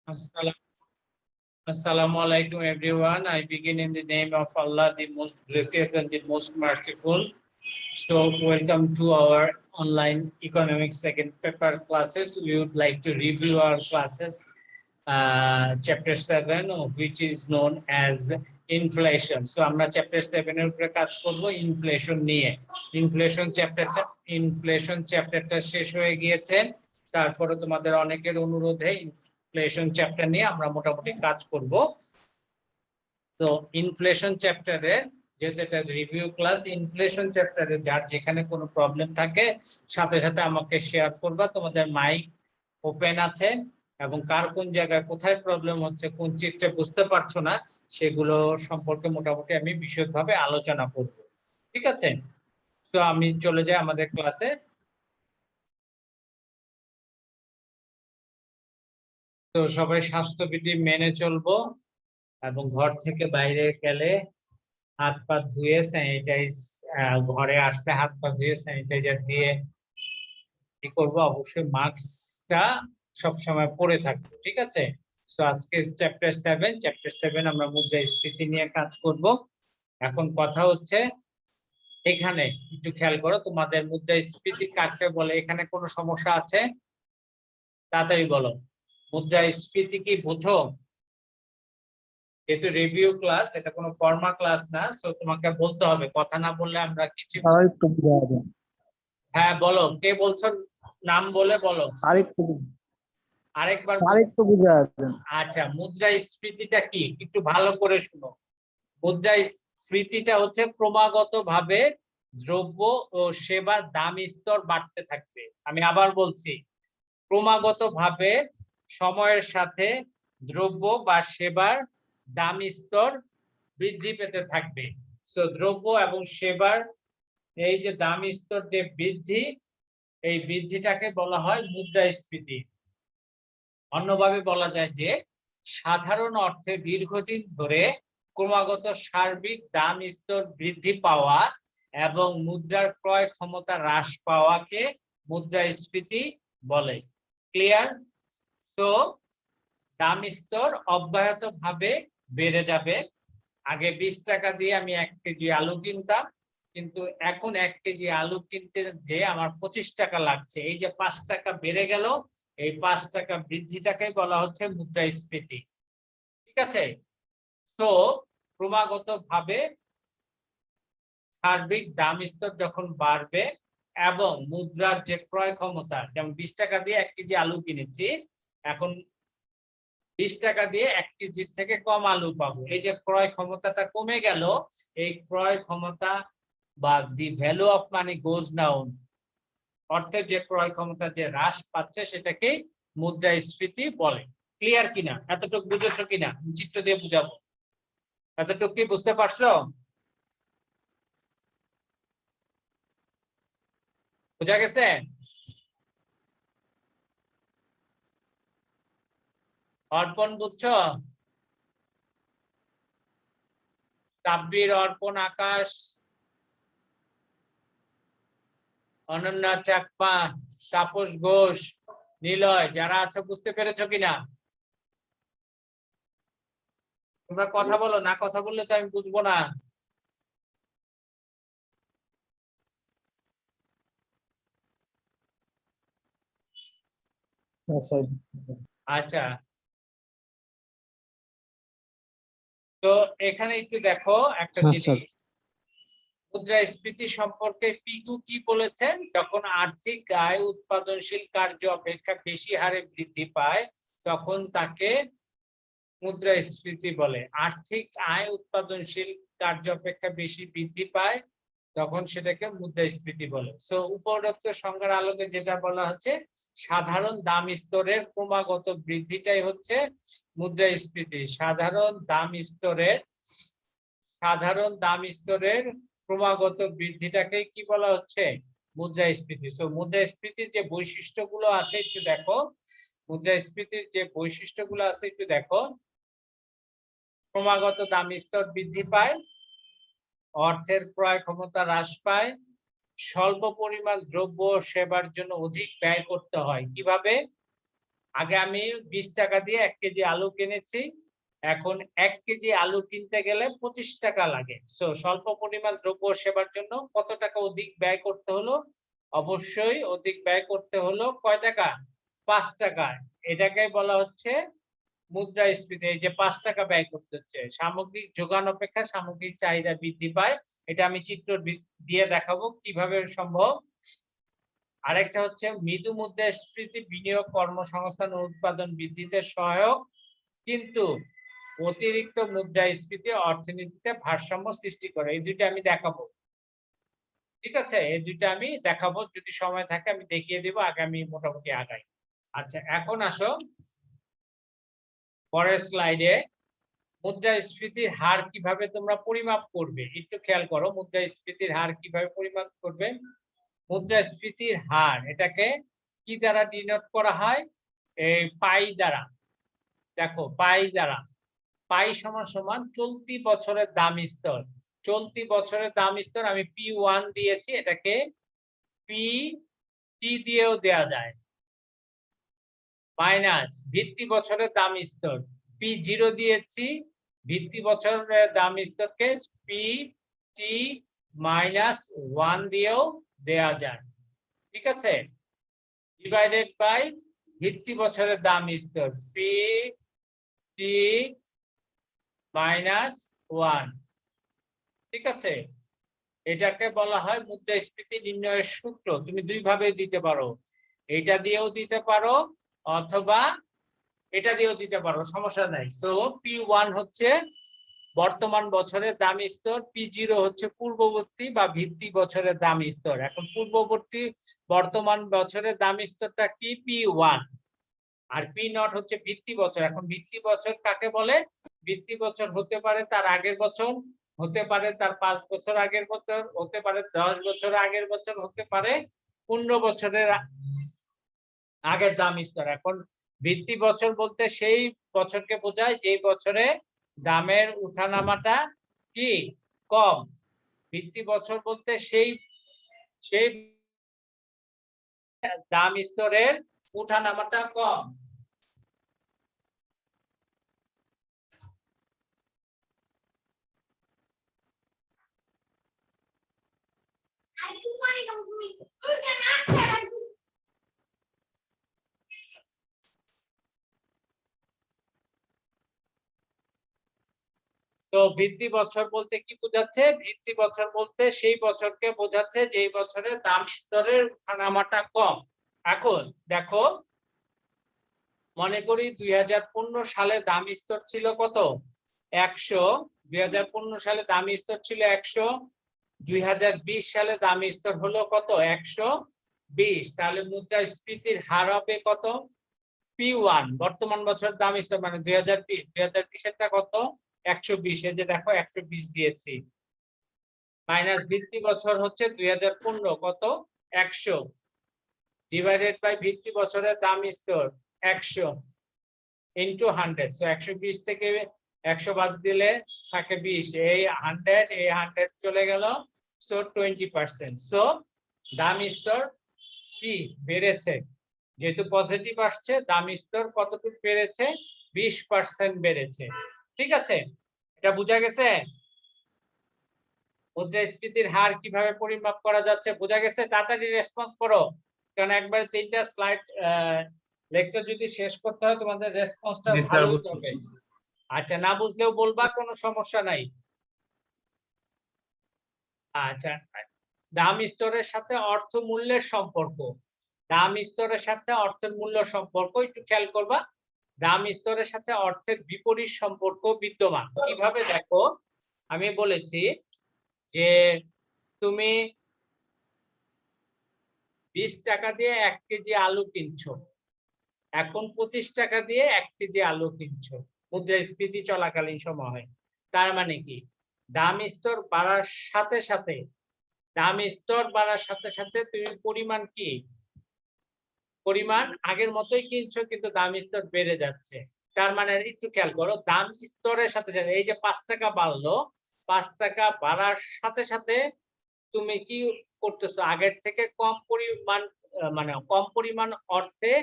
Assalamu alaikum everyone. I begin in the name of Allah, the most gracious and the most merciful. So welcome to our online economics second paper classes. We would like to review our classes, chapter 7, which is known as inflation. So আমরা chapter 7 এর উপরে কাজ করব inflation নিয়ে। Inflation চ্যাপ্টারটা শেষ হয়ে গিয়েছে। তারপরে তোমাদের অনেকের অনুরোধে ইনফ্লেশন চ্যাপ্টার নিয়ে আমরা মোটামুটি কাজ করব। তো ইনফ্লেশন চ্যাপ্টারে যেহেতু এটা রিভিউ ক্লাস, ইনফ্লেশন চ্যাপ্টারে যার যেখানে কোনো প্রবলেম থাকে সাথে সাথে আমাকে শেয়ার করবা। তোমাদের মাইক ওপেন আছে এবং কার কোন জায়গায় কোথায় প্রবলেম হচ্ছে, কোন চিত্রে বুঝতে পারছো না, সেগুলো সম্পর্কে মোটামুটি আমি বিশদভাবে আলোচনা করব। ঠিক আছে, তো আমি চলে যাই আমাদের ক্লাসে। তো সবাই স্বাস্থ্যবিধি মেনে চলবো এবং ঘর থেকে বাইরে গেলে হাত পা ধুয়ে স্যানিটাইজ, ঘরে আসলে হাত পা ধুয়ে স্যানিটাইজার দিয়ে কি করবো, অবশ্যই মাস্কটা সবসময় পরে থাকবো। ঠিক আছে, সো আজকে চ্যাপ্টার 7 আমরা মুদ্রাস্ফীতি নিয়ে কাজ করব। এখন কথা হচ্ছে এখানে একটু খেয়াল করো, তোমাদের মুদ্রাস্ফীতি কাকে বলে, এখানে কোনো সমস্যা আছে? তাড়াতাড়ি বলো, মুদ্রাস্ফীতি কি বুঝো? যেহেতু রিভিউ ক্লাস, এটা কোনো ফর্মাল ক্লাস না, সো তোমাকে বলতে হবে, কথা না বললে আমরা কিছু। হ্যাঁ বলো, কে বলছো? নাম বলে বলো। আরেকবার। আচ্ছা, মুদ্রাস্ফীতিটা কি একটু ভালো করে শুনো। মুদ্রাস্ফীতিটা হচ্ছে ক্রমাগতভাবে দ্রব্য ও সেবার দাম স্তর বাড়তে থাকবে। আমি আবার বলছি, ক্রমাগতভাবে সময়ের সাথে দ্রব্য বা সেবার দাম স্তর বৃদ্ধি পেতে থাকবে। সো দ্রব্য এবং সেবার এই যে দাম স্তর যে বৃদ্ধি, এই বৃদ্ধিটাকে বলা হয় মুদ্রাস্ফীতি। অন্যভাবে বলা যায় যে সাধারণ অর্থে দীর্ঘদিন ধরে ক্রমাগত সার্বিক দাম স্তর বৃদ্ধি পাওয়া এবং মুদ্রার ক্রয় ক্ষমতা হ্রাস পাওয়াকে মুদ্রাস্ফীতি বলে। ক্লিয়ার? তো দাম স্তর অব্যাহতভাবে বেড়ে যাবে। আগে 20 টাকা দিয়ে আমি 1 কেজি আলু কিনতাম, কিন্তু এখন 1 কেজি আলু কিনতে যে আমার 25 টাকা লাগছে। এই যে 5 টাকা বেড়ে গেল, এই 5 টাকা বৃদ্ধিটাকে বলা হচ্ছে মুদ্রাস্ফীতি। ঠিক আছে, তো ক্রমাগতভাবে সার্বিক দাম স্তর যখন বাড়বে এবং মুদ্রার যে ক্রয় ক্ষমতা, যেমন 20 টাকা দিয়ে 1 কেজি আলু কিনেছি, এখন 20 টাকা দিয়ে 1 কেজির থেকে কম আলু পাবো। এই যে ক্রয় ক্ষমতাটা কমে গেল, এই ক্রয় ক্ষমতা বা the value of money goes down, অর্থের যে ক্রয় ক্ষমতা যে হ্রাস পাচ্ছে, সেটাকে মুদ্রাস্ফীতি বলে। ক্লিয়ার কিনা? এতটুকু বুঝেছো কিনা? চিত্র দিয়ে বুঝাবো। এতটুকু কি বুঝতে পারছো? বুঝা গেছে? অর্পণ বুঝছো? সাব্বির, অর্পণ, আকাশ, অনন্যা চাকমা, তাপস ঘোষ, নিলয়, যারা আছো বুঝতে পেরেছো কিনা? তোমরা কথা বলো না, কথা বললে তো আমি বুঝবো না। আচ্ছা, তো এখানে একটু দেখো একটা জিনিস, মুদ্রাস্ফীতি সম্পর্কে পিকু কি বলেছেন? যখন আর্থিক আয় উৎপাদনশীল কার্য অপেক্ষা বেশি হারে বৃদ্ধি পায়, তখন তাকে মুদ্রাস্ফীতি বলে। আর্থিক আয় উৎপাদনশীল কার্য অপেক্ষা বেশি বৃদ্ধি পায়, তখন সেটাকে মুদ্রাস্ফীতি বলে। সো উপরোক্ত সংজ্ঞার আলোকে যেটা বলা হচ্ছে, সাধারণ দাম স্তরের ক্রমাগত বৃদ্ধিটাই হচ্ছে মুদ্রাস্ফীতি। সাধারণ দাম স্তরের ক্রমাগত বৃদ্ধিটাকে কি বলা হচ্ছে? মুদ্রাস্ফীতি। সো মুদ্রাস্ফীতির যে বৈশিষ্ট্যগুলো আছে একটু দেখো, মুদ্রাস্ফীতির যে বৈশিষ্ট্যগুলো আছে একটু দেখো। ক্রমাগত দাম স্তর বৃদ্ধি পায়, অর্থের ক্রয় ক্ষমতা হ্রাস পায়, স্বল্প পরিমাণ দ্রব্য ও সেবার জন্য অধিক ব্যয় করতে হয়। কিভাবে? আগে আমি 20 টাকা দিয়ে 1 কেজি আলু কিনেছি, এখন 1 কেজি আলু কিনতে গেলে 25 টাকা লাগে। সো স্বল্প পরিমাণ দ্রব্য ও সেবার জন্য কত টাকা অধিক ব্যয় করতে হলো? অবশ্যই অধিক ব্যয় করতে হলো কয় টাকা? 5 টাকা। এটাকে বলা হচ্ছে মুদ্রাস্ফীতি। এই যে 5 টাকা ব্যয় করতে হচ্ছে। সামগ্রিক যোগান অপেক্ষা সামগ্রিক চাহিদা বৃদ্ধি পায়। এটা আমি চিত্র দিয়ে দেখাবো কিভাবে সম্ভব। আরেকটা হচ্ছে মৃদু মুদ্রাস্ফীতি বিনিয়োগ, কর্মসংস্থান ও উৎপাদন বৃদ্ধিতে সহায়ক, কিন্তু অতিরিক্ত মুদ্রাস্ফীতি অর্থনীতিতে ভারসাম্য সৃষ্টি করে। এই দুইটা আমি দেখাবো। ঠিক আছে? এই দুইটা আমি দেখাবো। যদি সময় থাকে আমি দেখিয়ে দিব। আগে আমি মোটামুটি আগাই। আচ্ছা, এখন আসো পরের স্লাইডে মুদ্রাস্ফীতির হার কিভাবে তোমরা পরিমাপ করবে? একটু খেয়াল করো মুদ্রাস্ফীতির হার কিভাবে পরিমাপ করবে? মুদ্রাস্ফীতির হার এটাকে কি দ্বারা ডিনোট করা হয়? এই পাই দ্বারা। দেখো পাই দ্বারা। পাই সমান সমান চলতি বছরের দাম স্তর। চলতি বছরের দাম স্তর আমি P1 দিয়েছি, এটাকে PT দিয়েও দেয়া যায়। মাইনাস ভিত্তি বছরের দাম স্তর P0 দিয়েছি, ভিত্তি বছরের দাম স্তরকে PT -1 দিয়েও দেয়া যায়। ঠিক আছে? ডিভাইডেড বাই ভিত্তি বছরের দাম স্তর PT -1। ঠিক আছে? এটাকে বলা হয় মুদ্রাস্ফীতি নির্ণয়ের সূত্র। তুমি দুই ভাবে দিতে পারো, এটা দিয়েও দিতে পারো অথবা এটা দিয়েও দিতে পারো, সমস্যা নাই। সো P1 হচ্ছে বর্তমান বছরের দাম স্তর, P0 হচ্ছে পূর্ববর্তী বা ভিত্তি বছরের দাম স্তর। এখন পূর্ববর্তী বর্তমান বছরের দাম স্তরটা কি? P1। আর P0 হচ্ছে ভিত্তি বছর। এখন ভিত্তি বছর কাকে বলে? ভিত্তি বছর হতে পারে তার আগের বছর, হতে পারে তার 5 বছর আগের বছর, হতে পারে 10 বছর আগের বছর, হতে পারে 15 বছরের আগের দাম স্তর। এখন ভিত্তি বছর বলতে সেই বছরকে বোঝায় যেই বছরে দামের উঠানামাটা কি কম। ভিত্তি বছর বলতে সেই সেই দাম স্তরের উঠানামাটা কম। তো ভিত্তি বছর বলতে কি বোঝাচ্ছে? ভিত্তি বছর বলতে সেই বছরকে বোঝাচ্ছে যেই বছরে দাম স্তরের উঠানামাটা কম। এখন দেখো, মনে করি 2015 সালে দাম স্তর ছিল কত? 100। 2015 সালে দাম স্তর ছিল 100। 2020 সালে দাম স্তর হলো কত? 120। তাহলে মুদ্রাস্ফীতির হার হবে কত? P1 বর্তমান বছর দাম স্তর মানে 2020। 2020 এরটা কত? 120। এই যে দেখো 120 দিয়েছি। মাইনাস ভিত্তি বছর হচ্ছে 2015 কত? 100 ডিভাইডেড বাই ভিত্তি বছরের দাম স্তর 100 ইনটু 100। সো 120 থেকে 100 বাদ দিলে থাকে 20। এই 100 এই 100 চলে গেল। সো 20%। সো দাম স্তর কি বেড়েছে? যেহেতু পজিটিভ আসছে, দাম স্তর কতটুকু বেড়েছে? 20% বেড়েছে। ঠিক আছে? এটা বোঝা গেছে? মুদ্রাস্ফীতির হার কিভাবে পরিমাপ করা যাচ্ছে বোঝা গেছে? তাড়াতাড়ি রেসপন্স করো, কারণ একবার 3টা স্লাইড লেকচার যদি শেষ করতে হয় তোমাদের রেসপন্সটা ভালো হতে হবে। আচ্ছা, না বুঝলেও বলবা, কোনো সমস্যা নাই। আচ্ছা, দাম স্তরের সাথে অর্থ মূল্যের সম্পর্ক। দাম স্তরের সাথে অর্থের মূল্য সম্পর্ক একটু খেয়াল করবা। দাম স্তরের সাথে অর্থের বিপরীত সম্পর্ক বিদ্যমান। কিভাবে দেখো, আমি বলেছি যে তুমি 20 টাকা দিয়ে 1 কেজি আলু কিনছো, এখন 25 টাকা দিয়ে 1 কেজি আলু কিনছো মুদ্রাস্ফীতি চলাকালীন সময়। তার মানে কি? দাম স্তর বাড়ার সাথে সাথে তুমি পরিমাণ কি? পরিমাণ আগের মতোই কিনছো, কিন্তু দাম স্তর বেড়ে যাচ্ছে। তার মানে একটু খেয়াল করো, দাম স্তরের সাথে সাথে এই যে 5 টাকা বাড়লো, 5 টাকা বাড়ার সাথে সাথে তুমি কি করতেছো? আগের থেকে কম পরিমাণ মানে কম পরিমাণ অর্থে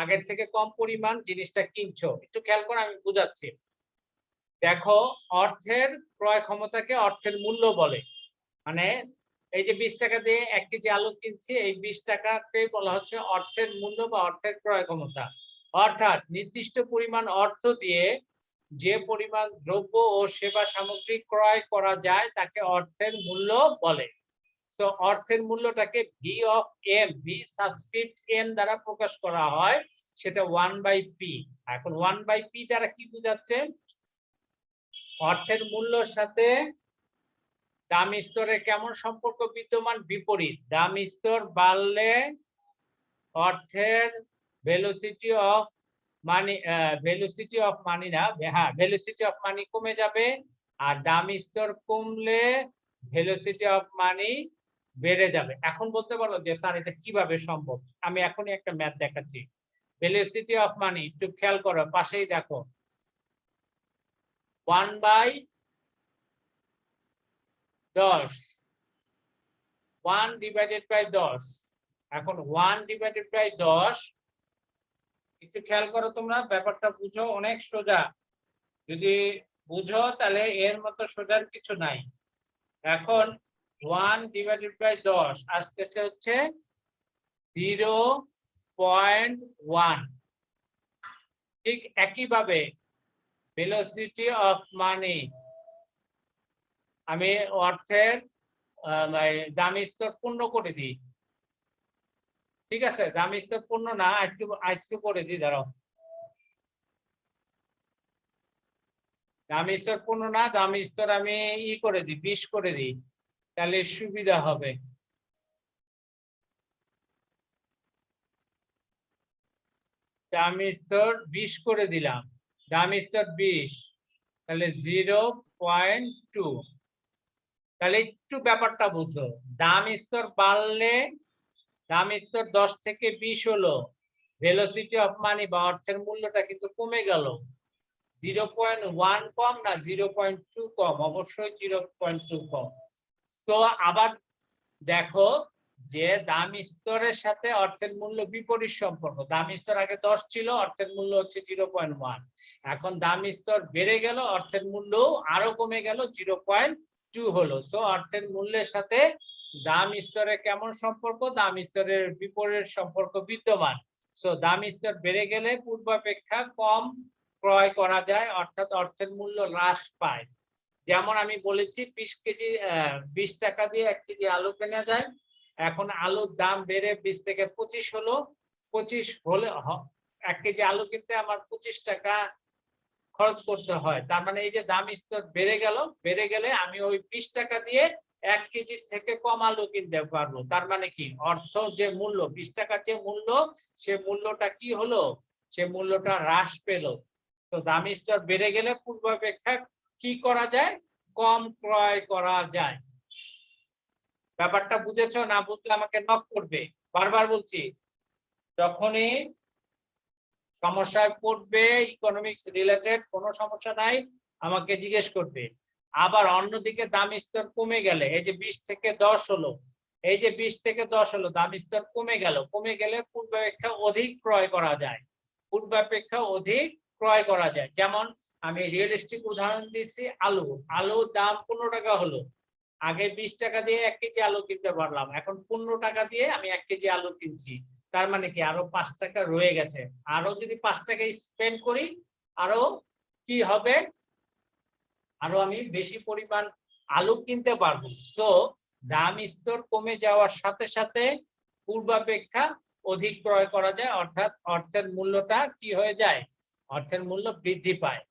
আগের থেকে কম পরিমাণ জিনিসটা কিনছো। একটু খেয়াল করো, আমি বুঝাচ্ছি। দেখো, অর্থের ক্রয় ক্ষমতাকে অর্থের মূল্য বলে। মানে এই যে 20 টাকা দিয়ে 1 কেজি আলু কিনছি, এই 20 টাকাকেই বলা হচ্ছে অর্থের মূল্য বা অর্থের ক্রয় ক্ষমতা। অর্থাৎ নির্দিষ্ট পরিমাণ অর্থ দিয়ে যে পরিমাণ দ্রব্য ও সেবা সামগ্রী ক্রয় করা যায় তাকে অর্থের মূল্য বলে। তো অর্থের মূল্যটাকে V of M, V subscript M দ্বারা প্রকাশ করা হয়, সেটা 1/p। এখন 1/p দ্বারা কি বোঝাচ্ছে? অর্থের মূল্যের সাথে দাম স্তরের কেমন সম্পর্ক বিদ্যমান? বিপরীত। দাম স্তর বাড়লে অর্থের velocity of money, velocity of money না, হ্যাঁ, ভেলোসিটি অফ মানি কমে যাবে। আর দাম স্তর কমলে ভেলোসিটি অফ মানি বেড়ে যাবে। এখন বলতে পারো যে স্যার এটা কিভাবে সম্ভব? আমি এখনই একটা ম্যাথ দেখাচ্ছি। ভেলোসিটি অফ মানি একটু খেয়াল করো, পাশেই দেখো, 1/10, 1/10। এখন 1/10, একটু খেয়াল করো, তোমরা ব্যাপারটা বুঝো, অনেক সোজা। যদি বুঝো তাহলে এর মতো সোজার কিছু নাই। এখন 1/10 আসতেছে হচ্ছে 0.1। ঠিক একইভাবে ভেলোসিটি অফ মানি, আমি অর্থের দাম স্তর পূর্ণ করে দিই। ঠিক আছে, দাম স্তর পূর্ণ না, একটু করে দিই, দাঁড়াও। দাম স্তর পূর্ণ না, দাম স্তর আমি করে দিই, 20 করে দিই, তাহলে সুবিধা হবে। দাম স্তর 20 করে দিলাম, দাম স্তর 20, তাহলে 0.2। তাহলে একটু ব্যাপারটা বুঝো, দাম স্তর বাড়লে, দাম স্তর 10 থেকে 20 হলো, ভেলোসিটি অফ মানি বা অর্থের মূল্যটা কিন্তু কমে গেল। 0.1 কম না 0.2 কম? অবশ্যই 0.2 কম। তো আবার দেখো যে দাম স্তরের সাথে অর্থের মূল্য বিপরীত সম্পর্ক। দাম স্তর আগে 10 ছিল, অর্থের মূল্য হচ্ছে 0.1। এখন দাম স্তর বেড়ে গেল, অর্থের মূল্য আরো কমে গেল, 0.2 হলো। সো অর্থের মূল্যের সাথে দাম স্তরের কেমন সম্পর্ক? দাম স্তরের বিপরীত সম্পর্ক বিদ্যমান। সো দাম স্তর বেড়ে গেলে পূর্বাপেক্ষা কম ক্রয় করা যায়, অর্থাৎ অর্থের মূল্য হ্রাস পায়। যেমন আমি বলেছি 20 টাকা দিয়ে 1 কেজি আলু কেনা যায়। এখন আলুর দাম বেড়ে 20 থেকে 25 হলো। 25 হলে 1 কেজি আলু কিনতে আমার 25 টাকা খরচ করতে হয়। তার মানে এই যে দাম স্তর বেড়ে গেল, বেড়ে গেলে আমি ওই 20 টাকা দিয়ে 1 কেজি থেকে কম আলু কিনতে পারবো। তার মানে কি, অর্থ যে মূল্য, 20 টাকার যে মূল্য, সে মূল্যটা কি হলো? সে মূল্যটা হ্রাস পেল। তো দাম স্তর বেড়ে গেলে পূর্বাপেক্ষা কি করা যায়? কম ক্রয় করা যায়। ব্যাপারটা বুঝেছো? না বুঝলে আমাকে নক করবে। বারবার বলছি, যখনই সমস্যায় পড়বে, ইকোনমিক্স রিলেটেড কোনো সমস্যা নাই, আমাকে জিজ্ঞেস করবে। আবার অন্যদিকে দাম স্তর কমে গেলে, এই যে 20 থেকে 10 হলো, এই যে 20 থেকে 10 হলো, দাম স্তর কমে গেল, কমে গেলে পূর্বাপেক্ষা অধিক ক্রয় করা যায়, পূর্বাপেক্ষা অধিক ক্রয় করা যায়। যেমন আমি রিয়েলিস্টিক উদাহরণ দিচ্ছি, আলুর দাম 15 টাকা হলো। আগে 20 টাকা দিয়ে 1 কেজি আলু কিনতে পারলাম, এখন 15 টাকা দিয়ে আমি 1 কেজি আলু কিনছি। তার মানে কি, আরো 5 টাকা রয়ে গেছে। আরো যদি 5 টাকা স্পেন্ড করি, আরো কি হবে? আরো আমি বেশি পরিমাণ আলু কিনতে পারবো। সো দাম স্তর কমে যাওয়ার সাথে সাথে পূর্বাপেক্ষা অধিক ক্রয় করা যায়, অর্থাৎ অর্থের মূল্যটা কি হয়ে যায়? অর্থের মূল্য বৃদ্ধি পায়।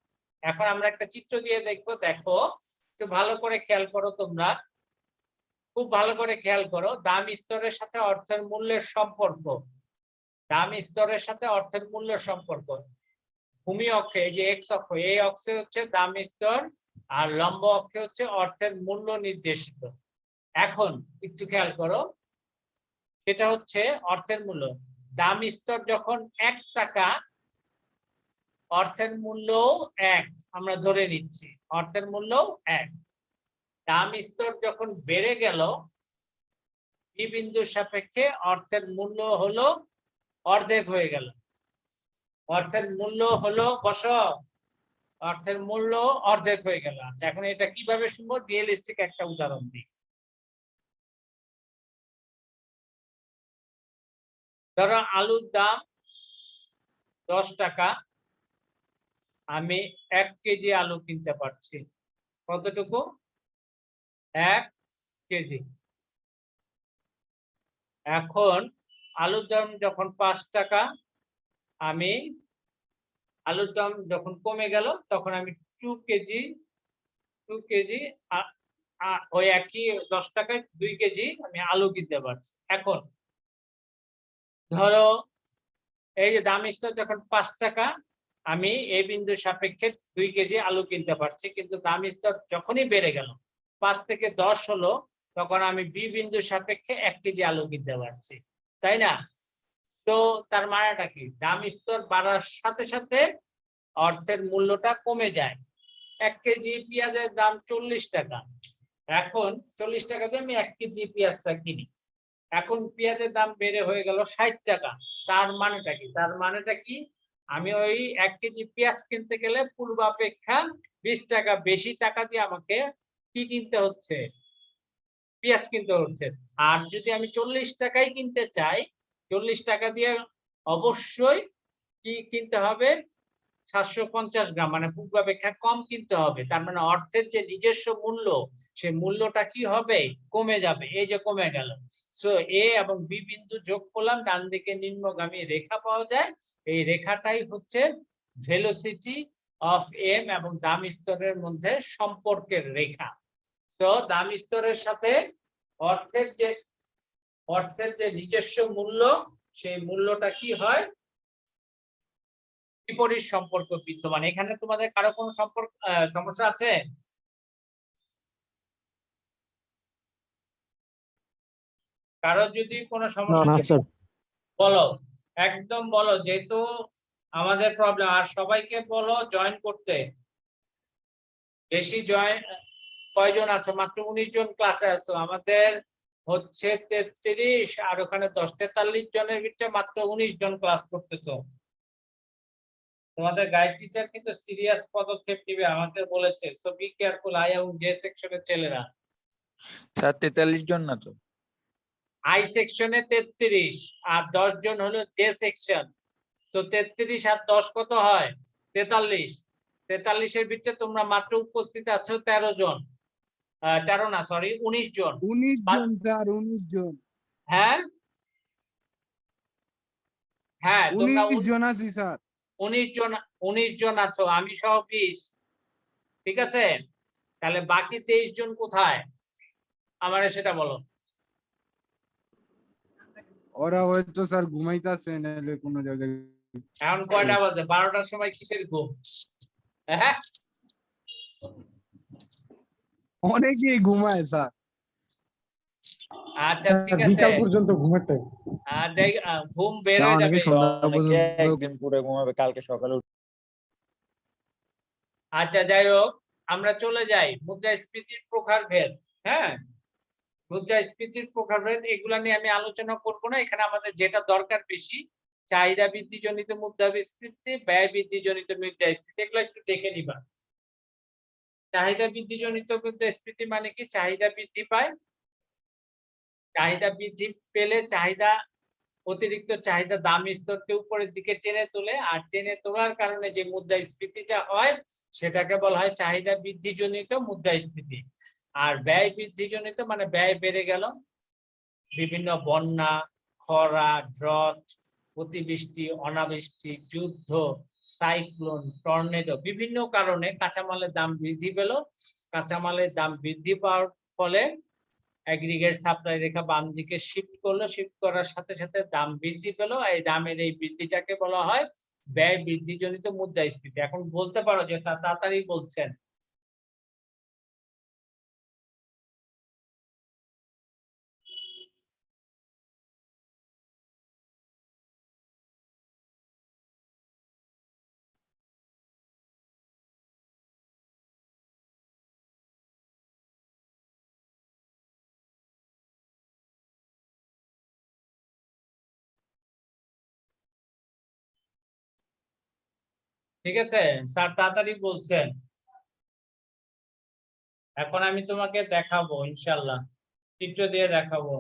এখন আমরা একটা চিত্র দিয়ে দেখবো। দেখো, একটু ভালো করে খেয়াল করো, তোমরা খুব ভালো করে খেয়াল করো, দাম স্তরের সাথে অর্থের মূল্যের সম্পর্ক। দাম স্তরের সাথে অর্থের মূল্যের সম্পর্ক। ভূমি অক্ষে, এই যে এক্স অক্ষ, এই অক্ষে হচ্ছে দাম স্তর, আর লম্ব অক্ষে হচ্ছে অর্থের মূল্য নির্দেশিত। এখন একটু খেয়াল করো, সেটা হচ্ছে অর্থের মূল্য। দাম স্তর যখন 1 টাকা, অর্থের মূল্য 1, আমরা ধরে নিচ্ছি অর্থের মূল্য 1। দাম স্তর যখন বেড়ে গেল, বি বিন্দুর সাপেক্ষে অর্থের মূল্য হলো অর্ধেক হয়ে গেল। অর্থের মূল্য হলো অর্থের মূল্য অর্ধেক হয়ে গেল। আচ্ছা, এখন এটা কিভাবে শুনবো? রিয়েলিস্টিক একটা উদাহরণ দিই। ধরো আলুর দাম 10 টাকা, আমি 1 কেজি আলু কিনতে পারছি। কতটুকু? 1 কেজি। এখন আলুর দাম যখন 5 টাকা, আমি আলুর দাম যখন কমে গেল তখন আমি 2 কেজি 2 কেজি ওই একই 10 টাকায় 2 কেজি আমি আলু কিনতে পারছি। এখন ধরো এই যে দাম স্তর যখন 5 টাকা, আমি এই বিন্দুর সাপেক্ষে 2 কেজি আলু কিনতে পারছি, কিন্তু দাম স্তর যখনই বেড়ে গেল 5 থেকে 10 হলো, তখন আমি বি বিন্দুর সাপেক্ষে 1 কেজি আলু কিনতে পারছি, তাই না? তো তার মানেটা কি? দাম স্তর বাড়ার সাথে সাথে অর্থের মূল্যটা কমে যায়। 1 কেজি পেঁয়াজের দাম 40 টাকা, এখন 40 টাকা দিয়ে আমি 1 কেজি পেঁয়াজটা কিনি। এখন পেঁয়াজের দাম বেড়ে হয়ে গেল 60 টাকা। তার মানেটা কি? তার মানেটা কি? আমি ওই 1 কেজি পেঁয়াজ কিনতে গেলে পূর্বাপেক্ষা 20 টাকা বেশি টাকা দিয়ে আমাকে কি কিনতে হচ্ছে? পেঁয়াজ কিনতে হচ্ছে। আর যদি আমি 40 টাকায় কিনতে চাই, 40 টাকা দিয়ে অবশ্যই কি কিনতে হবে? ৭৫০ গ্রাম, মানে পূর্বাপেক্ষা কম কিনতে হবে। তার মানে অর্থের যে নিজস্ব মূল্য, সে মূল্যটা কি হবে? কমে যাবে। এই যে কমে গেল। সো এ এবং বি বিন্দু যোগ করলাম, ডান দিকে নিম্নগামী রেখা পাওয়া যায়। এই রেখাটাই হচ্ছে ভেলোসিটি অফ এম এবং দাম স্তরের মধ্যে সম্পর্কের রেখা। তো দাম স্তরের সাথে অর্থের যে নিজস্ব মূল্য, সেই মূল্যটা কি হয়? বিপরীত সম্পর্ক বিদ্যমান। এখানে তোমাদের কারো কোনো সমস্যা আছে? কারো যদি কোনো সমস্যা না স্যার। বলো, একদম বলো, যেহেতু আমাদের প্রবলেম। আর সবাইকে বলো জয়েন করতে। বেশি জয়েন কয়জন আছো? মাত্র 19 জন ক্লাসে আছো। আমাদের হচ্ছে 33 আর ওখানে 10, 43 জনের ভিতরে মাত্র 19 জন ক্লাস করতেছো। তোমাদের গাইড টিচার কিন্তু সিরিয়াস পদক্ষেপ নিবে, আমাকে বলেছে। সো বি কেয়ারফুল, আই এবং জে সেকশনের ছেলেরা। স্যার 43 জন না তো? আই সেকশনে 33 আর 10 জন হলো জে সেকশন। তো 33 আর 10 কত হয়? 43। 43 এর ভিতরে তোমরা মাত্র উপস্থিত আছো 13 জন। 13 না, সরি, 19 জন। 19 জন স্যার, 19 জন। হ্যাঁ হ্যাঁ, তোমরা 19 জন আছি স্যার। 19 জন, 19 জন আছো, আমি সহ 20। ঠিক আছে, তাহলে বাকি 23 জন কোথায়? আমারে সেটা বলো। ওরা হয়তো স্যার ঘুমাইতেছে, নাহলে কোনো জায়গায়। এখন কয়টা বাজে? 12টার সময় কিসের ঘুম? হ্যাঁ, অনেকেই ঘুমায় স্যার। আচ্ছা ঠিক আছে। বিকাল পর্যন্ত ঘুমাতে। ঘুম বের হয়ে যাবে। অনেকে একদিন পুরো ঘুমাবে, কালকে সকালে আচ্ছা, যাই হোক, আমরা চলে যাই মুদ্রাস্ফীতির প্রকারভেদ। হ্যাঁ, মুদ্রাস্ফীতির প্রকারভেদ, এগুলা নিয়ে আমি আলোচনা করব না। এখানে আমাদের যেটা দরকার বেশি, চাহিদা বৃদ্ধিজনিত মুদ্রাস্ফীতি, ব্যয় বৃদ্ধিজনিত মুদ্রাস্ফীতি, এগুলো একটু দেখে নিবা। চাহিদা বৃদ্ধিজনিত মুদ্রাস্ফীতি মানে কি? চাহিদা বৃদ্ধি পায়, চাহিদা বৃদ্ধি পেলে অতিরিক্ত চাহিদা দাম স্তরকে উপরের দিকে টেনে তোলে, আর টেনে তোলার কারণে যে মুদ্রাস্ফীতিটা হয় সেটাকে বলা হয় চাহিদা বৃদ্ধিজনিত মুদ্রাস্ফীতি। আর ব্যয় বৃদ্ধিজনিত মানে ব্যয় বেড়ে গেল, বিভিন্ন বন্যা, খরা, ড্রট, অতিবৃষ্টি, অনাবৃষ্টি, যুদ্ধ, সাইক্লোন, টর্নেডো, বিভিন্ন কারণে কাঁচামালের দাম বৃদ্ধি পেল। কাঁচামালের দাম বৃদ্ধি পাওয়ার ফলে অ্যাগ্রিগেট সাপ্লাই রেখা বাম দিকে শিফট করলো, শিফট করার সাথে সাথে দাম বৃদ্ধি পেল। এই দামের এই বৃদ্ধিটাকে বলা হয় ব্যয় বৃদ্ধিজনিত মুদ্রাস্ফীতি। এখন বলতে পারো যে স্যার তাড়াতাড়ি বলছেন। ঠিক আছে স্যার তাড়াতাড়ি বলছেন। এখন আমি তোমাকে দেখাবো ইনশাল্লাহ, চিত্র দিয়ে দেখাবো।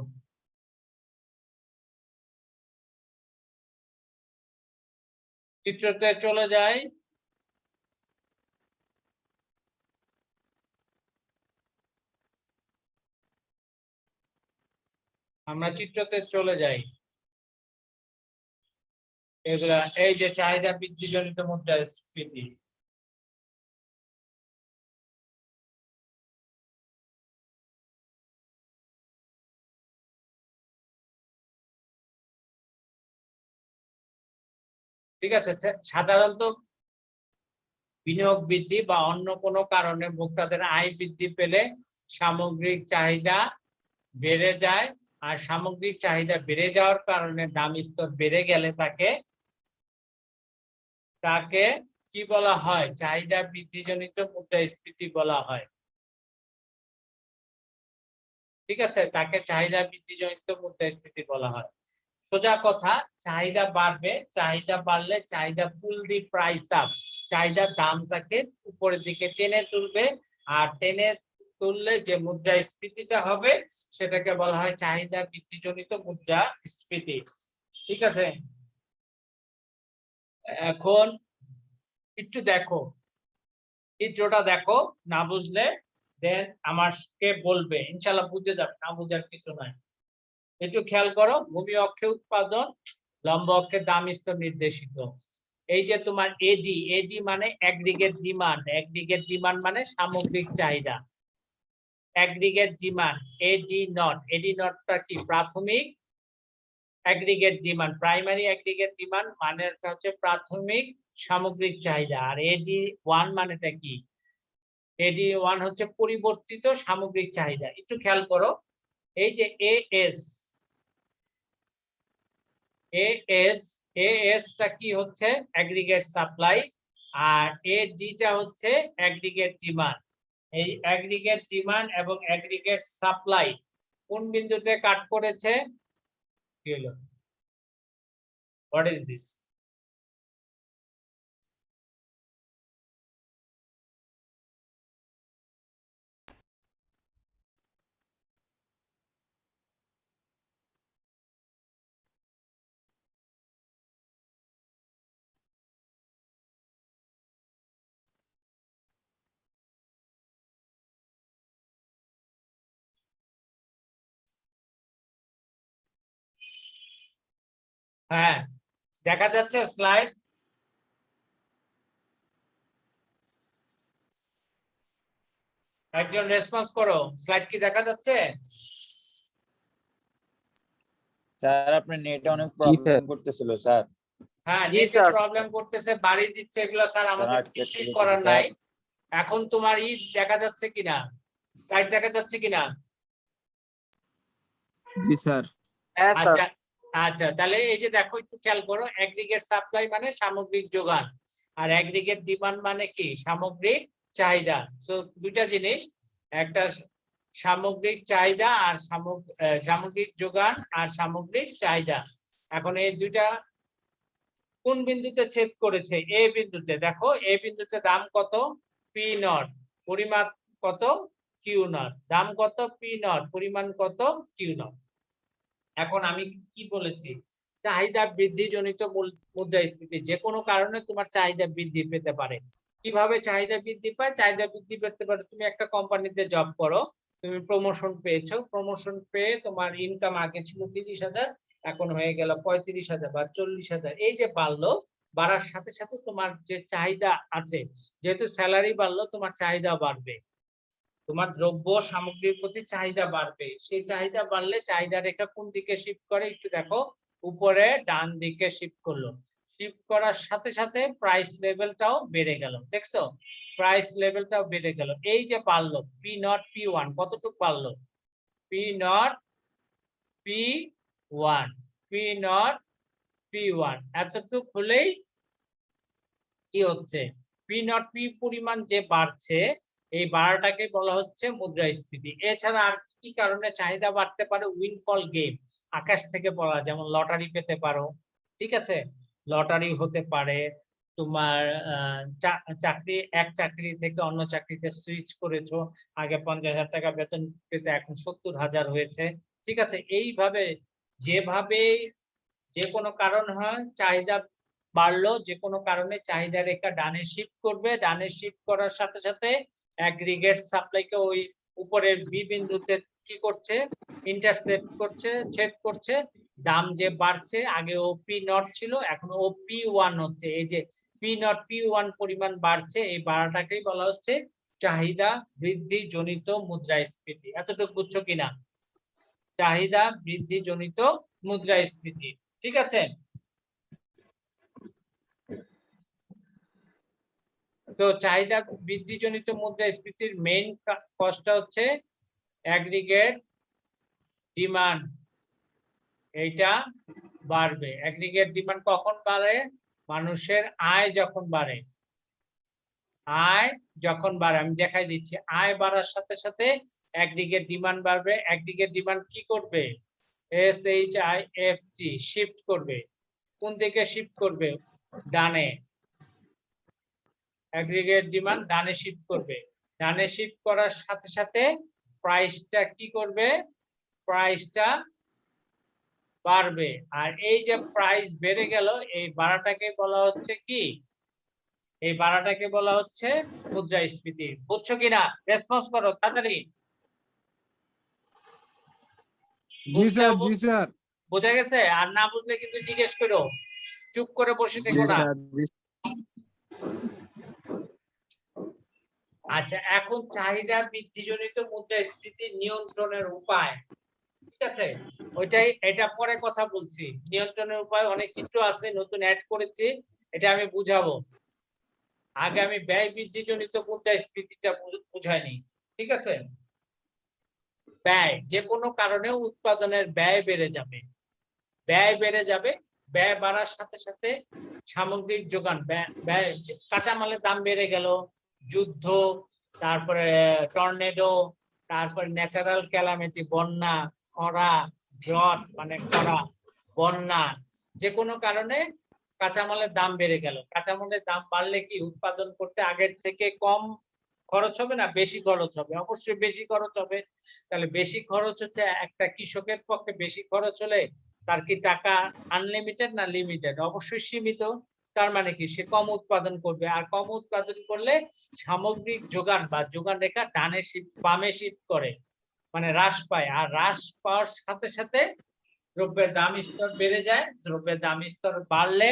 চিত্রতে চলে যাই। আমরা চিত্রতে চলে যাই। এগুলা এই যে চাহিদা বৃদ্ধিজনিত মুদ্রাস্ফীতি, ঠিক আছে। সাধারণত বিনিয়োগ বৃদ্ধি বা অন্য কোনো কারণে ভোক্তাদের আয় বৃদ্ধি পেলে সামগ্রিক চাহিদা বেড়ে যায়, আর সামগ্রিক চাহিদা বেড়ে যাওয়ার কারণে দাম স্তর বেড়ে গেলে তাকে তাকে কি বলা হয়? চাহিদা বৃদ্ধিজনিত মুদ্রাস্ফীতি বলা হয়। ঠিক আছে, তাকে চাহিদা বৃদ্ধিজনিত মুদ্রাস্ফীতি বলা হয়। সোজা কথা, চাহিদা বাড়বে, চাহিদা বাড়লে চাহিদা পুল দি প্রাইস আপ, চাহিদার দামটাকে উপরের দিকে টেনে তুলবে, আর টেনে তুললে যে মুদ্রাস্ফীতিটা হবে সেটাকে বলা হয় চাহিদা বৃদ্ধিজনিত মুদ্রাস্ফীতি। ঠিক আছে, এখন একটু দেখো চিত্রটা, দেখো না বুঝলে দেন আমাকে বলবে, ইনশাল্লাহ বুঝে যাবে, না বুঝার কিছু নাই। একটু খেয়াল করো, ভূমি অক্ষে উৎপাদন, লম্ব অক্ষে দাম স্তর নির্দেশিত। এই যে তোমার এডি, এডি মানে অ্যাগ্রিগেট ডিমান্ড, অ্যাগ্রিগেট ডিমান্ড মানে সামগ্রিক চাহিদা, অ্যাগ্রিগেট ডিমান্ড। এডি নট, এডি নটটা কি? প্রাথমিক aggregate demand, primary aggregate demand মানে হচ্ছে প্রাথমিক সামগ্রিক চাহিদা। আর এডি ওয়ান মানেটা কি? এডি ওয়ান হচ্ছে পরিবর্তিত সামগ্রিক চাহিদা। একটু খেয়াল করো, এই যে এএস, এএসটা কি হচ্ছে? অ্যাগ্রিগেট সাপ্লাই, আর এডিটা হচ্ছে অ্যাগ্রিগেট ডিমান্ড। এই অ্যাগ্রিগেট ডিমান্ড এবং অ্যাগ্রিগেট সাপ্লাই কোন বিন্দুতে কাট করেছে? কি হলো? What is this? হ্যাঁ, দেখা যাচ্ছে স্লাইড? একজন রেসপন্স করো, স্লাইড কি দেখা যাচ্ছে? স্যার আপনার নেটে অনেক প্রবলেম করতেছিল স্যার। হ্যাঁ, জি নেটে স্যার। প্রবলেম করতেছে, বাড়ি দিচ্ছে, এগুলো স্যার আমাদের আটকে কিছুই চলেছে, করার স্যার। নাই। এখন তোমার ই দেখা যাচ্ছে কিনা, স্লাইড দেখা যাচ্ছে কিনা? জি স্যার। হ্যাঁ স্যার। আচ্ছা আচ্ছা, তাহলে এই যে দেখো, একটু খেয়াল করো, অ্যাগ্রিগেট সাপ্লাই মানে সামগ্রিক যোগান, আর অ্যাগ্রিগেট ডিমান্ড মানে কি? সামগ্রিক চাহিদা। তো দুইটা জিনিস, একটা সামগ্রিক চাহিদা আর সামগ্রিক যোগান আর সামগ্রিক চাহিদা। এখন এই দুইটা কোন বিন্দুতে ছেদ করেছে? এ বিন্দুতে। দেখো এ বিন্দুতে দাম কত? পি নট, পরিমাণ কত? Q nought. দাম কত? পি নট, পরিমাণ কত? Q not. এখন আমি কি বলেছি? চাহিদা বৃদ্ধিজনিত মুদ্রাস্ফীতি, যে কোনো কারণে তোমার চাহিদা বৃদ্ধি পেতে পারে। কিভাবে চাহিদা বৃদ্ধি পায়? চাহিদা বৃদ্ধি পেতে পারে, তুমি একটা কোম্পানিতে জব করো, তুমি প্রমোশন পেয়েছো, প্রমোশন পেয়ে তোমার ইনকাম আগে ছিল 30,000, এখন হয়ে গেল 35,000 বা 40,000। এই যে বাড়লো, বাড়ার সাথে সাথে তোমার যে চাহিদা আছে, যেহেতু স্যালারি বাড়লো, তোমার চাহিদা বাড়বে, তোমার দ্রব্য সামগ্রীর প্রতি চাহিদা বাড়বে। সেই চাহিদা বাড়লে চাহিদা রেখা কোন দিকে শিফট করে? একটু দেখো, উপরে ডান দিকে শিফট করলো। শিফট করার সাথে সাথে প্রাইস লেভেলটাও বেড়ে গেল। দেখছো, প্রাইস লেভেলটাও বেড়ে গেল। এই যে বাড়লো পি নট পি ওয়ান, কতটুকু বাড়লো? P not P one, P not P one, এতটুকু হলেই কি হচ্ছে? পি নট পি পরিমাণ যে বাড়ছে, এই বাড়াটাকে বলা হচ্ছে মুদ্রাস্ফীতি। এছাড়া আর কি কারণে চাহিদা বাড়তে পারে? উইনফল গেম, আকাশ থেকে পড়া, যেমন লটারি পেতে পারো, ঠিক আছে, লটারি হতে পারে, তোমার চাকরি এক চাকরি থেকে অন্য চাকরিতে সুইচ করেছো, আগে 50,000 টাকা বেতন পেতে এখন 70,000 হয়েছে, ঠিক আছে। এইভাবে যেভাবে যে কোনো কারণ হয়, চাহিদা বাড়লো, যে কোনো কারণে চাহিদা রেখা ডানে শিফট করবে, ডানে শিফট করার সাথে সাথে অ্যাগ্রিগেট সাপ্লাইকে ওই উপরের বি বিন্দুতে কি করছে, ইন্টারসেক্ট করছে, ছেদ করছে। দাম যে বাড়ছে, আগে ও পি নট ছিল, এখন ও পি ওয়ান হচ্ছে। এই যে পি নট পি ওয়ান পরিমাণ বাড়ছে, এই বাড়াটাকেই বলা হচ্ছে চাহিদা বৃদ্ধি জনিত মুদ্রাস্ফীতি। এতটুকু বুঝছো কিনা? চাহিদা বৃদ্ধি জনিত মুদ্রাস্ফীতি, ঠিক আছে। তো চাহিদা বৃদ্ধিজনিত মুদ্রাস্ফীতির মেইন কস্টটা হচ্ছে অ্যাগ্রিগেট ডিমান্ড, এইটা বাড়বে। অ্যাগ্রিগেট ডিমান্ড কখন বাড়ে? মানুষের আয় যখন বাড়ে, আয় যখন বাড়ে, আমি দেখাই দিচ্ছি। আয় বাড়ার সাথে সাথে অ্যাগ্রিগেট ডিমান্ড বাড়বে। অ্যাগ্রিগেট ডিমান্ড কি করবে? SHIFT, শিফট করবে। কোন দিকে শিফট করবে? ডানে। অ্যাগ্রিগেট ডিমান্ড ডানে শিফট করবে। ডানে শিফট করার সাথে সাথে প্রাইসটা কি করবে? প্রাইসটা বাড়বে। আর এই যে প্রাইস বেড়ে গেল, এই বাড়াটাকে বলা হচ্ছে কি? এই বাড়াটাকে বলা হচ্ছে মুদ্রাস্ফীতি। বুঝছো কিনা? রেসপন্স করো তাড়াতাড়ি। জি স্যার, জি স্যার। বোঝা গেছে? আর না বুঝলে কিন্তু জিজ্ঞেস করো, চুপ করে বসে থেকো না। আচ্ছা, এখন চাহিদা বৃদ্ধিজনিত মুদ্রাস্ফীতি নিয়ন্ত্রণের উপায়, ঠিক আছে, ওইটাই, এটা পরে কথা বলছি। নিয়ন্ত্রণের উপায় অনেক চিত্র আছে, নতুন অ্যাড করেছি, এটা আমি বুঝাবো। আগে আমি ব্যয় বৃদ্ধিজনিত মুদ্রাস্ফীতিটা বুঝাইনি, ঠিক আছে। ব্যয়, যে কোনো কারণে উৎপাদনের ব্যয় বেড়ে যাবে, ব্যয় বেড়ে যাবে। ব্যয় বাড়ার সাথে সাথে সামগ্রিক যোগান, ব্যয়, কাঁচামালের দাম বেড়ে গেল, যুদ্ধ, তারপরে টর্নেডো, তারপরে ন্যাচারাল ক্যালামিটি, বন্যা, খরা, ড্রট মানে খরা, বন্যা, যে কোনো কারণে কাঁচামালের দাম বেড়ে গেল। কাঁচামালের দাম বাড়লে কি উৎপাদন করতে আগের থেকে কম খরচ হবে না বেশি খরচ হবে? অবশ্যই বেশি খরচ হবে। তাহলে বেশি খরচ হচ্ছে, একটা কৃষকের পক্ষে বেশি খরচ হলে তার কি টাকা আনলিমিটেড না লিমিটেড? অবশ্যই সীমিত। তার মানে কি সে কম উৎপাদন করবে, আর কম উৎপাদন করলে সামগ্রিক যোগান বা যোগান রেখা ডানে শিফট, বামে শিফট করে, মানে হ্রাস পায়। আর হ্রাস পাওয়ার সাথে সাথে দ্রব্যের দাম স্তর বেড়ে যায়। দ্রব্যের দাম স্তর বাড়লে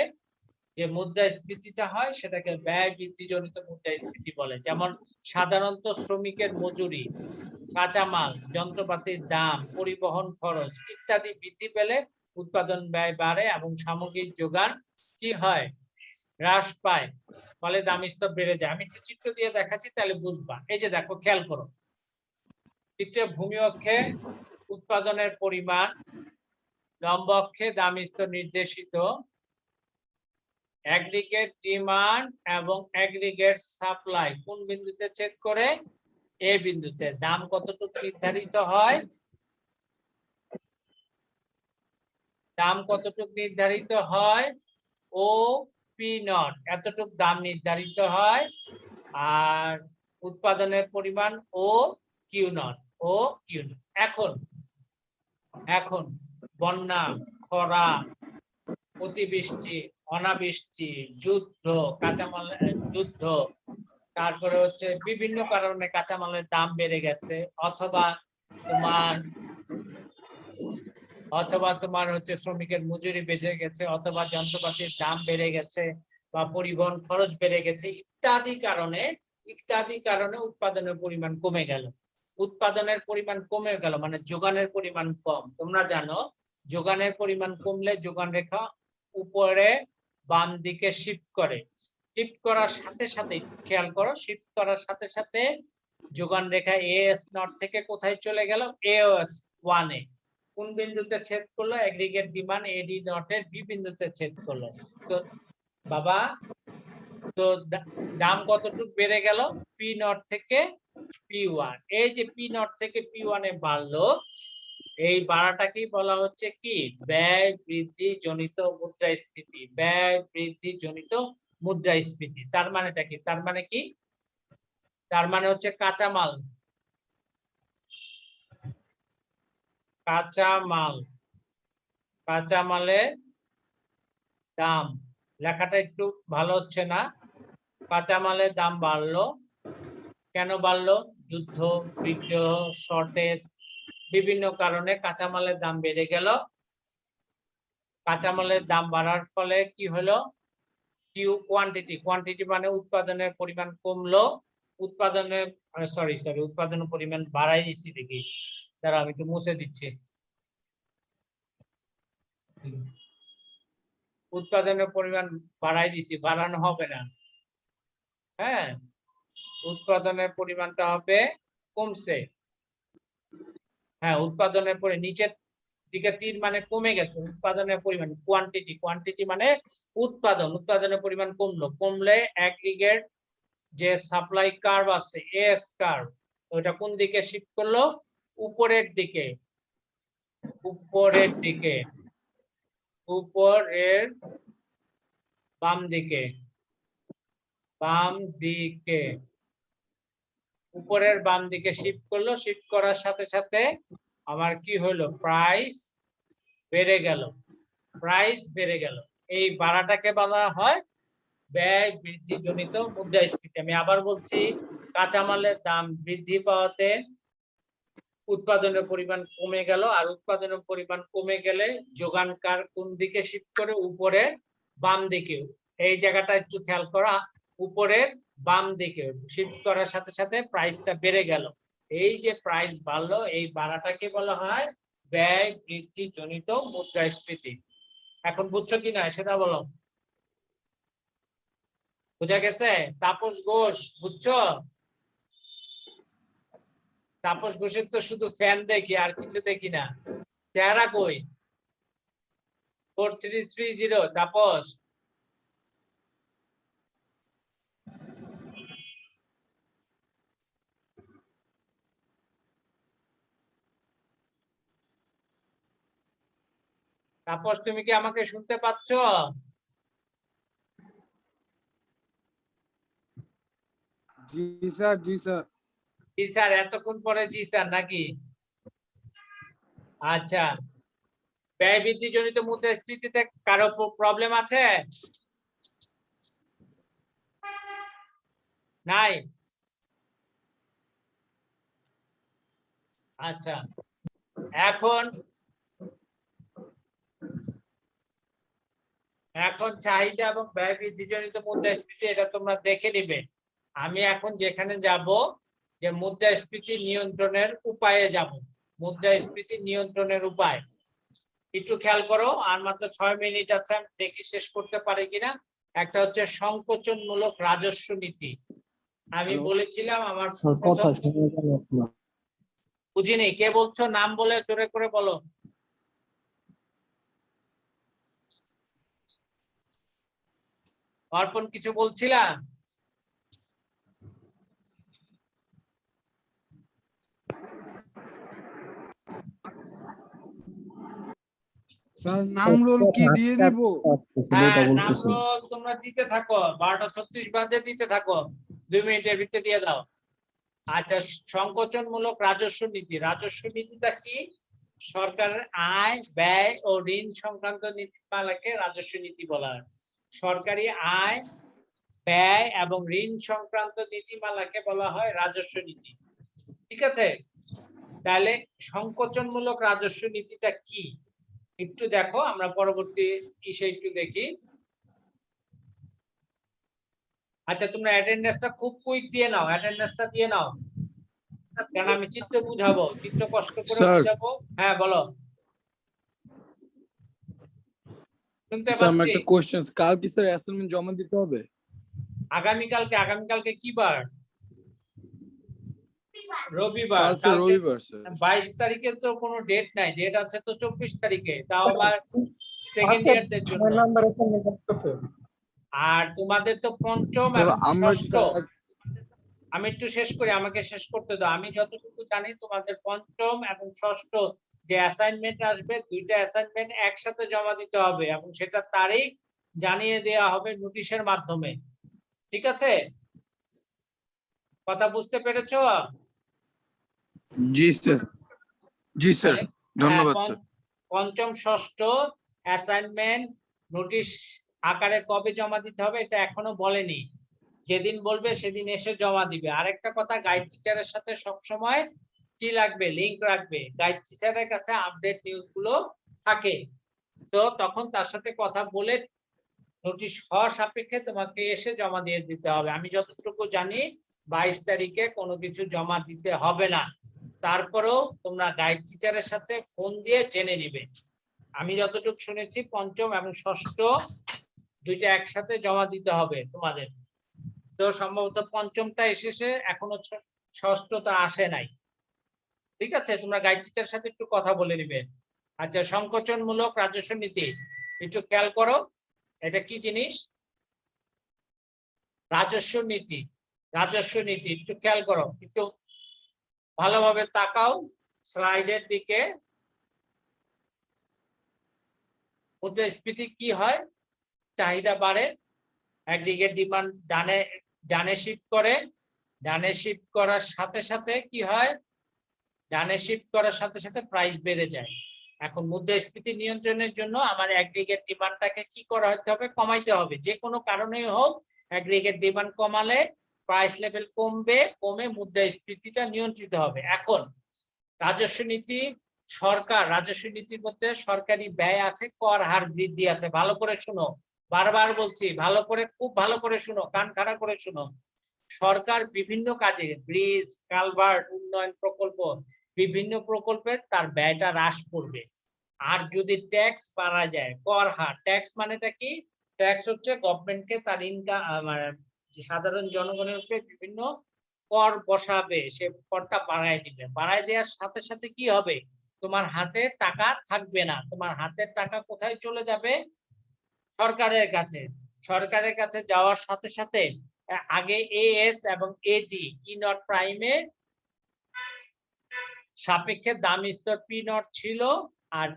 যে মুদ্রাস্ফীতিটা হয় সেটাকে ব্যয় বৃদ্ধিজনিত মুদ্রাস্ফীতি বলে। যেমন সাধারণত শ্রমিকের মজুরি, কাঁচামাল, যন্ত্রপাতির দাম, পরিবহন খরচ ইত্যাদি বৃদ্ধি পেলে উৎপাদন ব্যয় বাড়ে এবং সামগ্রিক যোগান কি হয়? হ্রাস পায়, ফলে দাম স্তর বেড়ে যায়। আমি একটু চিত্র দিয়ে দেখাচ্ছি, তাহলে বুঝবা। এই যে দেখো, খেয়াল করো, চিত্রে ভূমি অক্ষে উৎপাদনের পরিমাণ, লম্ব অক্ষে দাম স্তর নির্দেশিত, অ্যাগ্রিগেট ডিমান্ড এবং অ্যাগ্রিগেট সাপ্লাই কোন বিন্দুতে ছেদ করে? এ বিন্দুতে। দাম কতটুকু নির্ধারিত হয়? দাম কতটুকু নির্ধারিত হয়? ও পি নট, এতটুক দাম নির্ধারিত হয়। আর উৎপাদনের পরিমাণ ও কিউ নট, ও কিউ নট। এখন এখন বন্যা, খরা, অতিবৃষ্টি, অনাবৃষ্টি, যুদ্ধ, কাঁচামাল যুদ্ধ, তারপরে হচ্ছে বিভিন্ন কারণে কাঁচামালের দাম বেড়ে গেছে, অথবা তোমার হচ্ছে শ্রমিকের মজুরি বেড়ে গেছে, অথবা যন্ত্রপাতির দাম বেড়ে গেছে, বা পরিবহন খরচ বেড়ে গেছে, ইত্যাদি কারণে উৎপাদনের পরিমাণ কমে গেল। উৎপাদনের পরিমাণ কমে গেল মানে যোগানের পরিমাণ কম। তোমরা জানো যোগানের পরিমাণ কমলে যোগান রেখা উপরে বাম দিকে শিফট করে। শিফট করার সাথে সাথে, খেয়াল করো, শিফট করার সাথে সাথে যোগান রেখা এএস নট থেকে কোথায় চলে গেল? এএস ওয়ানে। কোন বিন্দুতে ছেদ করলো? অ্যাগ্রিগেট ডিমান্ড এডি নটের বি বিন্দুতে ছেদ করলো। তো বাবা, তো দাম কতটুকু বেড়ে গেল? পি নট থেকে পি ওয়ান। এই যে পি নট থেকে পি ওয়ানে বাড়লো, এই বাড়াটাকেই বলা হচ্ছে কি? ব্যয় বৃদ্ধি জনিত মুদ্রাস্ফীতি। ব্যয় বৃদ্ধি জনিত মুদ্রাস্ফীতি। তার মানেটা কি? তার মানে কি? তার মানে হচ্ছে কাঁচামাল, কাঁচামালের দাম। লেখাটা একটু ভালো হচ্ছে না। কাঁচামালের দাম বাড়লো। কেন বাড়লো? যুদ্ধ, বিগ্রহ, শর্টেজ, বিভিন্ন কারণে কাঁচামালের দাম বেড়ে গেল। কাঁচামালের দাম বাড়ার ফলে কি হলো? কোয়ান্টিটি মানে উৎপাদনের পরিমাণ কমলো। উৎপাদনের উৎপাদনের পরিমাণ বাড়াই দিচ্ছি দেখি, দাঁড়া আমি একটু মুছে দিচ্ছি। উৎপাদনের পরিমাণ বাড়াই দিছি, বাড়ানো হবে না। হ্যাঁ, উৎপাদনের পরিমাণটা হবে কমছে। হ্যাঁ, উৎপাদনের পরে নিচের দিকে তীর মানে কমে গেছে। উৎপাদনের পরিমাণ কোয়ান্টিটি মানে উৎপাদনের পরিমাণ কমলে অ্যাগ্রিগেট যে সাপ্লাই কার্ভ আছে, এস কার্ভ, ওটা কোন দিকে শিফট করলো? উপরের দিকে, উপরের বাম দিকে, উপরের বাম দিকে শিফট করলো। শিফট করার সাথে সাথে আমার কি হলো? প্রাইস বেড়ে গেল। এই বাড়াটাকে বলা হয় ব্যয় বৃদ্ধিজনিত মুদ্রাস্ফীতি। আমি আবার বলছি, কাঁচামালের দাম বৃদ্ধি পাওয়াতে উৎপাদনের পরিমাণ কমে গেল, আর উৎপাদনের পরিমাণ কমে গেলে যোগানকার কোন দিকে শিফট করে? উপরের বাম দিকে। এই জায়গাটা একটু খেয়াল করা, উপরের বাম দিকে শিফট করার সাথে সাথে প্রাইসটা বেড়ে গেল। এই যে প্রাইস বাড়লো, এই বাড়াটাকে বলা হয় ব্যয় বৃদ্ধি জনিত মুদ্রাস্ফীতি। এখন বুঝছো কিনা সেটা বলো। বুঝা গেছে? তাপস ঘোষ, বুঝছো? তাপস ঘোষের তো শুধু ফ্যান দেখি, আর কিছু দেখি না। চেহারা কই? 4330 তাপস। তাপস, তুমি কি আমাকে শুনতে পাচ্ছ? জি স্যার, জি স্যার। জি স্যার, এতক্ষণ পরে জি স্যার নাকি? আচ্ছা, ব্যয় বৃদ্ধি জনিত মুদ্রাস্ফীতিতে কারো প্রবলেম আছে? নাই? আচ্ছা, এখন চাহিদা এবং ব্যয় বৃদ্ধি জনিত মুদ্রাস্ফীতি, এটা তোমরা দেখে নিবে। আমি এখন যেখানে যাব, যে মুদ্রাস্ফীতি নিয়ন্ত্রণের উপায়ে যাব। মুদ্রাস্ফীতি নিয়ন্ত্রণের উপায় একটু খেয়াল করো। আর মাত্র 6 মিনিট আছে, আমি দেখি শেষ করতে পারি কিনা। একটা হচ্ছে সংকোচনমূলক রাজস্ব নীতি। আমি বলেছিলাম আমার বুঝিনি। কে বলছো? নাম বলে জোরে করে বলো। অর্পণ কিছু বলছিলাম? স্যার নাম রোল কি দিয়ে দিব? হ্যাঁ, নাম রোল তোমরা দিতে থাকো, 12:36 বাজে দিতে থাকো, 2 মিনিটের ভিতরে দিয়ে দাও। আচ্ছা, সংকোচনমূলক রাজস্ব নীতি। রাজস্ব নীতিটা কি? সরকারের আয়, ব্যয় ও ঋণ সংক্রান্ত নীতিমালাকে রাজস্ব নীতি বলা হয়। সরকারি আয়, ব্যয় এবং ঋণ সংক্রান্ত নীতিমালাকে বলা হয় রাজস্ব নীতি। ঠিক আছে? তাহলে সংকোচনমূলক রাজস্ব নীতিটা কি একটু দেখো, আমরা পরবর্তী ইসে একটু দেখি। আচ্ছা, তোমরা অ্যাটেন্ডেন্সটা খুব কুইক দিয়ে নাও, অ্যাটেন্ডেন্সটা দিয়ে নাও, কারণ আমি চিত্র বুঝাবো, চিত্র কষ্ট করে বুঝাবো। হ্যাঁ বলো, শুনতে পাচ্ছি। একটা কোশ্চেন, কাল কি স্যার অ্যাসাইনমেন্ট জমা দিতে হবে? আগামীকালকে কি বার? রবিবার। কাল স্যার রবিবার স্যার। 22 তারিখে তো কোনো ডেট নাই, ডেট আছে তো 24 তারিখে, তাও আবার সেকেন্ড ইয়ারদের জন্য। আর তোমাদের তো পঞ্চম এবং ষষ্ঠ। আমি একটু শেষ করি, আমাকে শেষ করতে দাও। আমি যতটুকু জানি তোমাদের পঞ্চম এবং ষষ্ঠ যে অ্যাসাইনমেন্ট আসবে, দুইটা অ্যাসাইনমেন্ট একসাথে জমা দিতে হবে, এবং সেটা তারিখ জানিয়ে দেওয়া হবে নোটিশের মাধ্যমে। ঠিক আছে, কথা বুঝতে পেরেছো? জি স্যার, জি স্যার, হ্যাঁ, ধন্যবাদ স্যার। পঞ্চম ষষ্ঠ অ্যাসাইনমেন্ট নোটিশ আকারে কবে জমা দিতে হবে এটা এখনো বলেনি। যেদিন বলবে সেদিন এসে জমা দিবে। আরেকটা কথা, গাইড টিচারের সাথে সবসময় কি লাগবে, লিংক রাখবে। গাইড টিচারের কাছে আপডেট নিউজ গুলো থাকে, তো তখন তার সাথে কথা বলে নোটিশ হওয়া সাপেক্ষে তোমাকে এসে জমা দিয়ে দিতে হবে। আমি যতটুকু জানি 22 তারিখে কোনো কিছু জমা দিতে হবে না, তারপরেও তোমরা গাইড টিচারের সাথে ফোন দিয়ে জেনে নিবে। আমি যতটুকু শুনেছি পঞ্চম এবং ষষ্ঠ দুইটা একসাথে জমা দিতে হবে তোমাদের। তো সম্ভবত পঞ্চমটা এসেছে, এখনো ষষ্ঠটা আসে নাই। ঠিক আছে, তোমরা গাইড টিচারের সাথে একটু কথা বলে নিবে। আচ্ছা, সংকোচনমূলক রাজস্ব নীতি একটু খেয়াল করো, এটা কি জিনিস? রাজস্ব নীতি, রাজস্ব নীতি একটু খেয়াল করো, একটু ভালোভাবে তাকাও স্লাইডের দিকে। মুদ্রাস্ফীতি কি হয়? চাহিদা বাড়ে, অ্যাগ্রিগেট ডিমান্ড ডানে ডানে শিফট করে, ডানে শিফট করার সাথে সাথে কি হয়? ডানে শিফট করার সাথে সাথে প্রাইস বেড়ে যায়। এখন মুদ্রাস্ফীতি নিয়ন্ত্রণের জন্য আমার অ্যাগ্রিগেট ডিমান্ডটাকে কি করা হতে হবে? কমাইতে হবে। যে কোনো কারণেই হোক অ্যাগ্রিগেট ডিমান্ড কমালে প্রাইস লেভেল কমবে, কমে মুদ্রাস্ফীতিটা নিয়ন্ত্রিত হবে। এখন রাজস্ব নীতি, সরকার রাজস্ব নীতির মধ্যে সরকারি ব্যয় আছে, কর হার বৃদ্ধি আছে। ভালো করে শুনো, বারবার বলছি, ভালো করে, খুব ভালো করে শুনো, কান খাড়া করে শুনো। সরকার বিভিন্ন কাজে, ব্রিজ, কালভার্ট, উন্নয়ন প্রকল্প, বিভিন্ন প্রকল্পে তার ব্যয়টা হ্রাস করবে। আর যদি ট্যাক্স বাড়া যায়, কর হার, ট্যাক্স মানেটা কি? ট্যাক্স হচ্ছে গভর্নমেন্টকে তার ইনকাম, সাধারণ জনগণের উপরে বিভিন্ন কর বসাবে, সে করটা বাড়ায় দিবে। বাড়ায় দেওয়ার সাথে সাথে কি হবে? তোমার হাতে টাকা থাকবে না। তোমার হাতের টাকা কোথায় চলে যাবে? সরকারের কাছে। সরকারের কাছে যাওয়ার সাথে সাথে আগে এএস এবং এডি, ই নট প্রাইমে সাপেক্ষে দাম স্তর পি নট ছিল, আর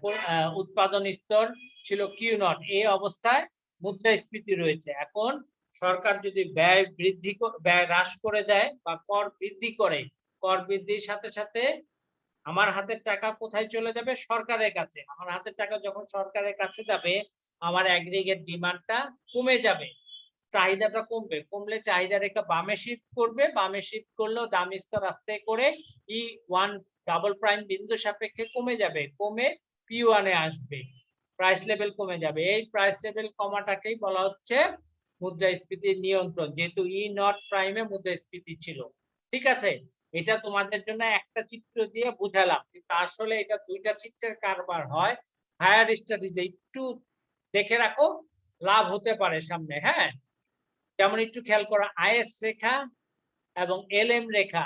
উৎপাদন স্তর ছিল কিউ নট। এই অবস্থায় মুদ্রাস্ফীতি রয়েছে। এখন সরকার যদি ব্যয় হ্রাস করে দেয় বা কর বৃদ্ধি করে, কর বৃদ্ধির সাথে সাথে আমার হাতের টাকা কোথায় চলে যাবে? সরকারের কাছে। আমার হাতের টাকা যখন সরকারের কাছে যাবে, আমার অ্যাগ্রিগেট ডিমান্ডটা কমে যাবে, চাহিদাটা কমবে। কমলে চাহিদা রেখা বামে শিফট করবে, বামে শিফট করলেও দাম স্তর আস্তে করে E1 ডাবল প্রাইম বিন্দু সাপেক্ষে কমে যাবে, কমে P1 এ আসবে, প্রাইস লেভেল কমে যাবে। এই প্রাইস লেভেল কমাটাকেই বলা হচ্ছে মুদ্রাস্ফীতির নিয়ন্ত্রণ, যেহেতু ই নট প্রাইমে মুদ্রাস্ফীতি ছিল। ঠিক আছে, এটা তোমাদের জন্য একটা চিত্র দিয়ে বুঝালাম, কিন্তু আসলে এটা দুইটা চিত্রের কারবার হয়। হায়ার স্টাডিজে একটু দেখে রাখো, লাভ হতে পারে সামনে। হ্যাঁ, যেমন একটু খেয়াল করো, আইএস রেখা এবং এলএম রেখা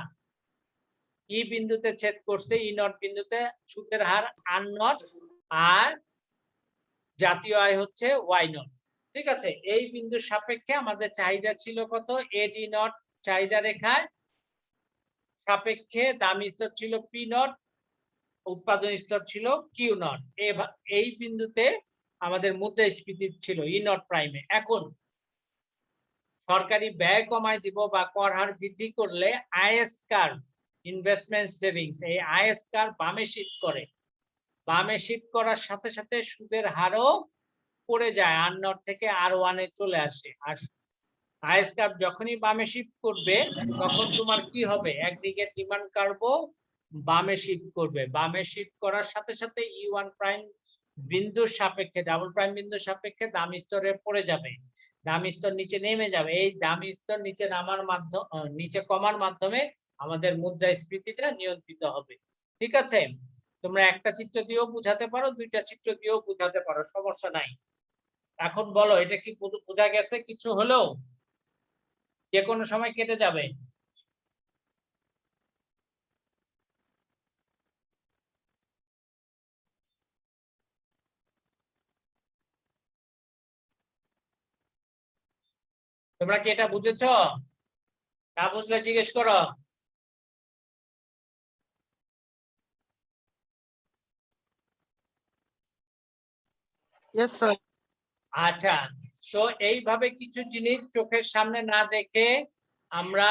ই বিন্দুতে ছেদ করছে, ই নট বিন্দুতে সুদের হার আর নট, আর জাতীয় আয় হচ্ছে ওয়াই নট। ঠিক আছে, এই বিন্দুর সাপেক্ষে আমাদের চাহিদা ছিল কত? এডি নট চাহিদা রেখায় সাপেক্ষে দাম স্তর ছিল পি নট, উৎপাদন স্তর ছিল কিউ নট। এই বিন্দুতে আমাদের মুদ্রাস্ফীতি ছিল ই নট প্রাইমে। এখন সরকারি ব্যয় কমায় দিব বা কর হার বৃদ্ধি করলে আইএস কার্ভ, ইনভেস্টমেন্ট সেভিংস, এই আইএস কার্ভ বামে শিফট করে। বামে শিফট করার সাথে সাথে সুদের হারও পড়ে যায়, আর নট থেকে আর ওয়ানে চলে আসে। আর আইএস কার্ভ যখনই বামে শিফট করবে তখন তোমার কি হবে? অ্যাগ্রিগেট ডিমান্ড কার্ভও বামে শিফট করবে। বামে শিফট করার সাথে সাথে E1 প্রাইম বিন্দুর সাপেক্ষে, ডাবল প্রাইম বিন্দুর সাপেক্ষে দাম স্তরে পড়ে যাবে, দাম স্তর নিচে নেমে যাবে। এই দাম স্তর নিচে নামার মাধ্যমে, নিচে কমার মাধ্যমে আমাদের মুদ্রাস্ফীতিটা নিয়ন্ত্রিত হবে। ঠিক আছে, তোমরা একটা চিত্র দিয়েও বুঝাতে পারো, দুইটা চিত্র দিয়েও বুঝাতে পারো, সমস্যা নাই। এখন বলো, এটা কি বোঝা গেছে? কিছু হলেও যে কোনো সময় কেটে যাবে। তোমরা কি এটা বুঝেছ? না বুঝলে জিজ্ঞেস করো। Yes, sir. আচ্ছা, সো এইভাবে কিছু জিনিস চোখের সামনে না দেখে আমরা